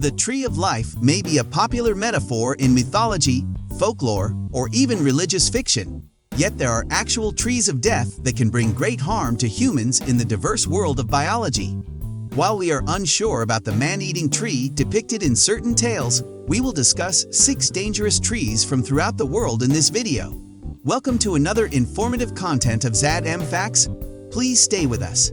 The tree of life may be a popular metaphor in mythology, folklore, or even religious fiction. Yet there are actual trees of death that can bring great harm to humans in the diverse world of biology. While we are unsure about the man-eating tree depicted in certain tales, we will discuss 6 dangerous trees from throughout the world in this video. Welcome to another informative content of ZAD Facts. Please stay with us.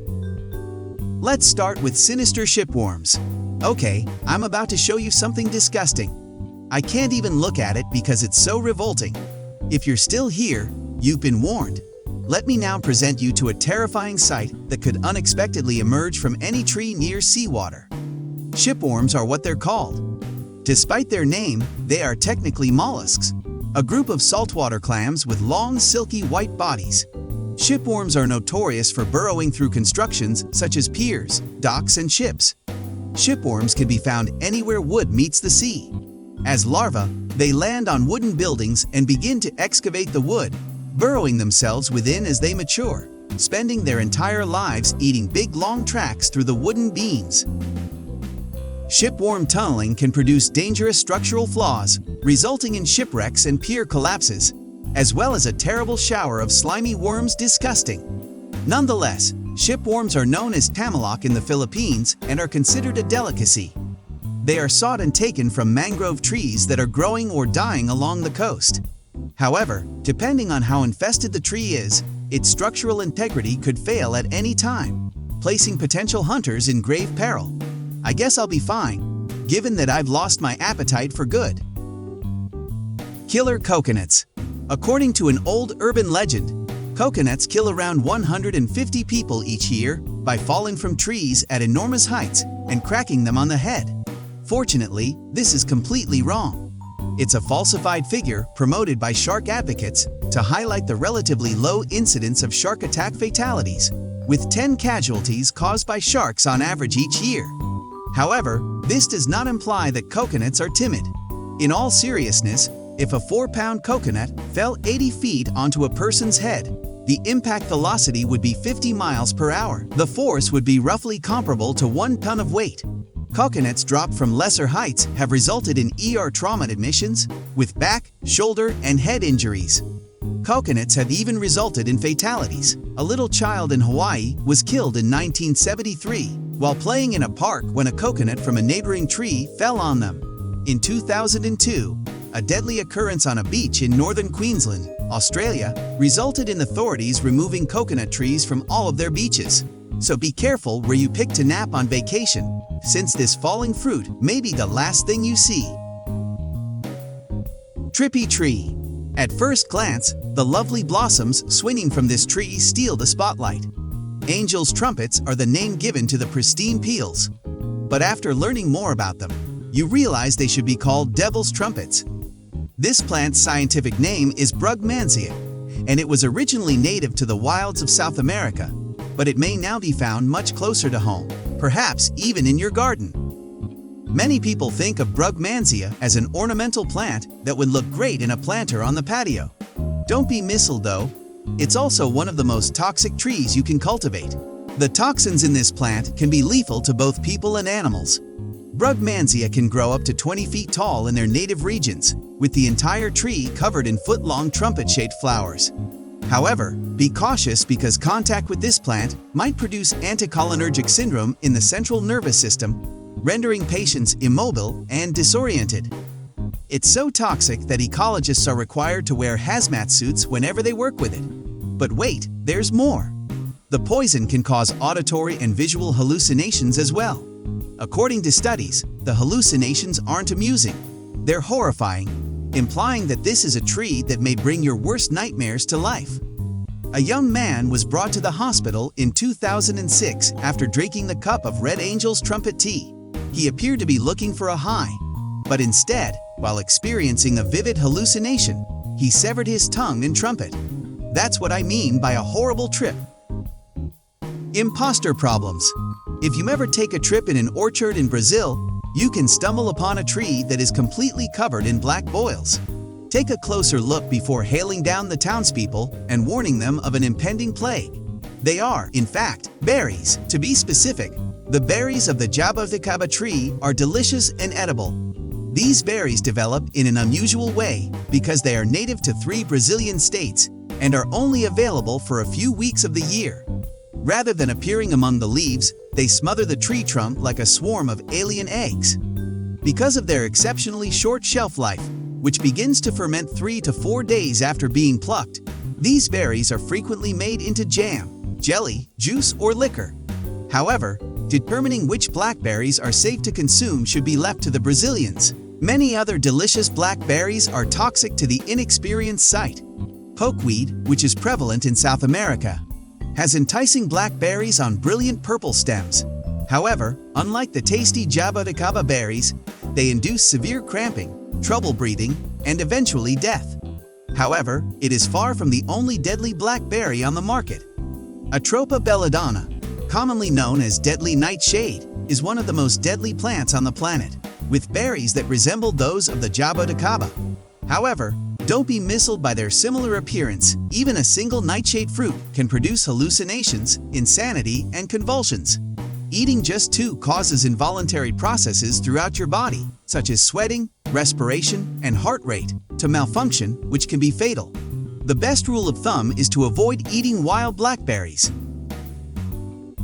Let's start with sinister shipworms. Okay, I'm about to show you something disgusting. I can't even look at it because it's so revolting. If you're still here, you've been warned. Let me now present you to a terrifying sight that could unexpectedly emerge from any tree near seawater. Shipworms are what they're called. Despite their name, they are technically mollusks, a group of saltwater clams with long, silky white bodies. Shipworms are notorious for burrowing through constructions such as piers, docks, and ships. Shipworms can be found anywhere wood meets the sea. As larvae, they land on wooden buildings and begin to excavate the wood, burrowing themselves within as they mature, spending their entire lives eating big long tracks through the wooden beams. Shipworm tunneling can produce dangerous structural flaws, resulting in shipwrecks and pier collapses, as well as a terrible shower of slimy worms. Disgusting. Nonetheless, shipworms are known as tamalak in the Philippines and are considered a delicacy. They are sought and taken from mangrove trees that are growing or dying along the coast. However, depending on how infested the tree is, its structural integrity could fail at any time, placing potential hunters in grave peril. I guess I'll be fine, given that I've lost my appetite for good. Killer coconuts. According to an old urban legend, coconuts kill around 150 people each year by falling from trees at enormous heights and cracking them on the head. Fortunately, this is completely wrong. It's a falsified figure promoted by shark advocates to highlight the relatively low incidence of shark attack fatalities, with 10 casualties caused by sharks on average each year. However, this does not imply that coconuts are timid. In all seriousness, if a 4-pound coconut fell 80 feet onto a person's head, the impact velocity would be 50 miles per hour. The force would be roughly comparable to 1 ton of weight. Coconuts dropped from lesser heights have resulted in ER trauma admissions, with back, shoulder, and head injuries. Coconuts have even resulted in fatalities. A little child in Hawaii was killed in 1973 while playing in a park when a coconut from a neighboring tree fell on them. In 2002, a deadly occurrence on a beach in northern Queensland, Australia, resulted in authorities removing coconut trees from all of their beaches. So be careful where you pick to nap on vacation, since this falling fruit may be the last thing you see. Trippy tree. At first glance, the lovely blossoms swinging from this tree steal the spotlight. Angel's trumpets are the name given to the pristine peels. But after learning more about them, you realize they should be called devil's trumpets. This plant's scientific name is Brugmansia, and it was originally native to the wilds of South America, but it may now be found much closer to home, perhaps even in your garden. Many people think of Brugmansia as an ornamental plant that would look great in a planter on the patio. Don't be misled though, it's also one of the most toxic trees you can cultivate. The toxins in this plant can be lethal to both people and animals. Brugmansia can grow up to 20 feet tall in their native regions, with the entire tree covered in foot-long trumpet-shaped flowers. However, be cautious because contact with this plant might produce anticholinergic syndrome in the central nervous system, rendering patients immobile and disoriented. It's so toxic that ecologists are required to wear hazmat suits whenever they work with it. But wait, there's more. The poison can cause auditory and visual hallucinations as well. According to studies, the hallucinations aren't amusing. They're horrifying, implying that this is a tree that may bring your worst nightmares to life. A young man was brought to the hospital in 2006 after drinking the cup of Red Angel's trumpet tea. He appeared to be looking for a high, but instead, while experiencing a vivid hallucination, he severed his tongue and trumpet. That's what I mean by a horrible trip. Imposter problems. If you ever take a trip in an orchard in Brazil, you can stumble upon a tree that is completely covered in black boils. Take a closer look before hailing down the townspeople and warning them of an impending plague. They are, in fact, berries, to be specific, The berries of the jaboticaba tree are delicious and edible. These berries develop in an unusual way because they are native to 3 Brazilian states and are only available for a few weeks of the year. Rather than appearing among the leaves, they smother the tree trunk like a swarm of alien eggs. Because of their exceptionally short shelf life, which begins to ferment 3 to 4 days after being plucked, these berries are frequently made into jam, jelly, juice, or liquor. However, determining which blackberries are safe to consume should be left to the Brazilians. Many other delicious blackberries are toxic to the inexperienced sight. Pokeweed, which is prevalent in South America, has enticing blackberries on brilliant purple stems. However, unlike the tasty jaboticaba berries, they induce severe cramping, trouble breathing, and eventually death. However, it is far from the only deadly blackberry on the market. Atropa belladonna, commonly known as deadly nightshade, is one of the most deadly plants on the planet, with berries that resemble those of the jaboticaba. However, don't be misled by their similar appearance. Even a single nightshade fruit can produce hallucinations, insanity, and convulsions. Eating just 2 causes involuntary processes throughout your body, such as sweating, respiration, and heart rate, to malfunction, which can be fatal. The best rule of thumb is to avoid eating wild blackberries.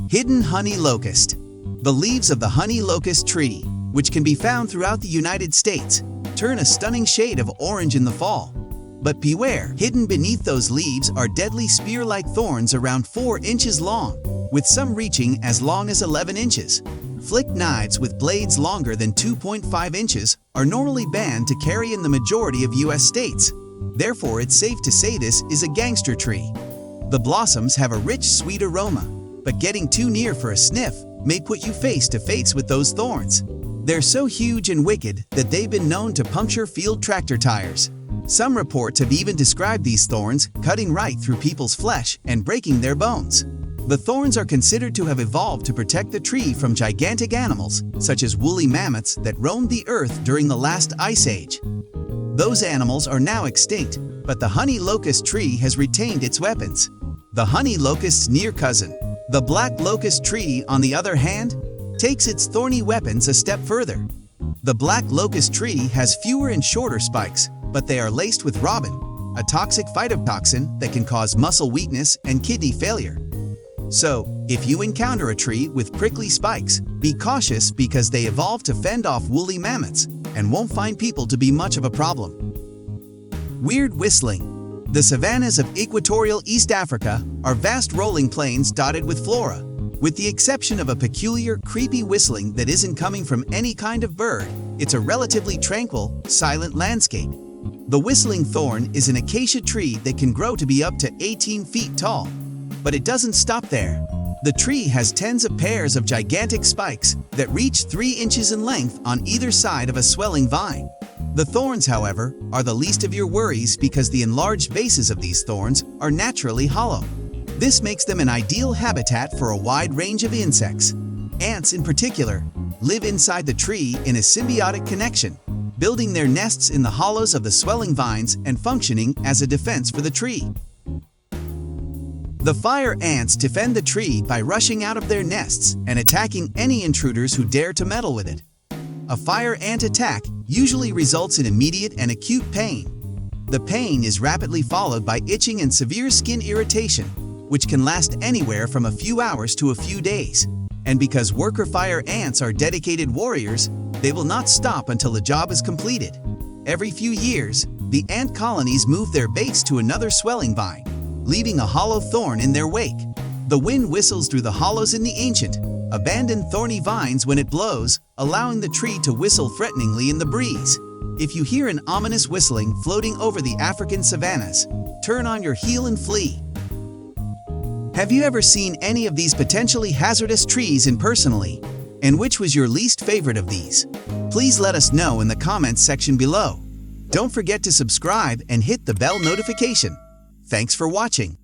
Hidden honey locust. The leaves of the honey locust tree, which can be found throughout the United States, turn a stunning shade of orange in the fall. But beware, hidden beneath those leaves are deadly spear-like thorns around 4 inches long, with some reaching as long as 11 inches. Flick knives with blades longer than 2.5 inches are normally banned to carry in the majority of US states. Therefore, it's safe to say this is a gangster tree. The blossoms have a rich, sweet aroma, but getting too near for a sniff may put you face to face with those thorns. They're so huge and wicked that they've been known to puncture field tractor tires. Some reports have even described these thorns cutting right through people's flesh and breaking their bones. The thorns are considered to have evolved to protect the tree from gigantic animals, such as woolly mammoths that roamed the earth during the last ice age. Those animals are now extinct, but the honey locust tree has retained its weapons. The honey locust's near cousin, the black locust tree, on the other hand, takes its thorny weapons a step further. The black locust tree has fewer and shorter spikes, but they are laced with robin, a toxic phytotoxin that can cause muscle weakness and kidney failure. So, if you encounter a tree with prickly spikes, be cautious because they evolved to fend off woolly mammoths and won't find people to be much of a problem. Weird whistling. The savannas of equatorial East Africa are vast rolling plains dotted with flora. With the exception of a peculiar, creepy whistling that isn't coming from any kind of bird, it's a relatively tranquil, silent landscape. The whistling thorn is an acacia tree that can grow to be up to 18 feet tall. But it doesn't stop there. The tree has tens of pairs of gigantic spikes that reach 3 inches in length on either side of a swelling vine. The thorns, however, are the least of your worries because the enlarged bases of these thorns are naturally hollow. This makes them an ideal habitat for a wide range of insects. Ants, in particular, live inside the tree in a symbiotic connection, building their nests in the hollows of the swelling vines and functioning as a defense for the tree. The fire ants defend the tree by rushing out of their nests and attacking any intruders who dare to meddle with it. A fire ant attack usually results in immediate and acute pain. The pain is rapidly followed by itching and severe skin irritation, which can last anywhere from a few hours to a few days. And because worker fire ants are dedicated warriors, they will not stop until the job is completed. Every few years, the ant colonies move their base to another swelling vine, leaving a hollow thorn in their wake. The wind whistles through the hollows in the ancient, abandoned thorny vines when it blows, allowing the tree to whistle threateningly in the breeze. If you hear an ominous whistling floating over the African savannas, turn on your heel and flee. Have you ever seen any of these potentially hazardous trees in personally? And which was your least favorite of these? Please let us know in the comments section below. Don't forget to subscribe and hit the bell notification. Thanks for watching.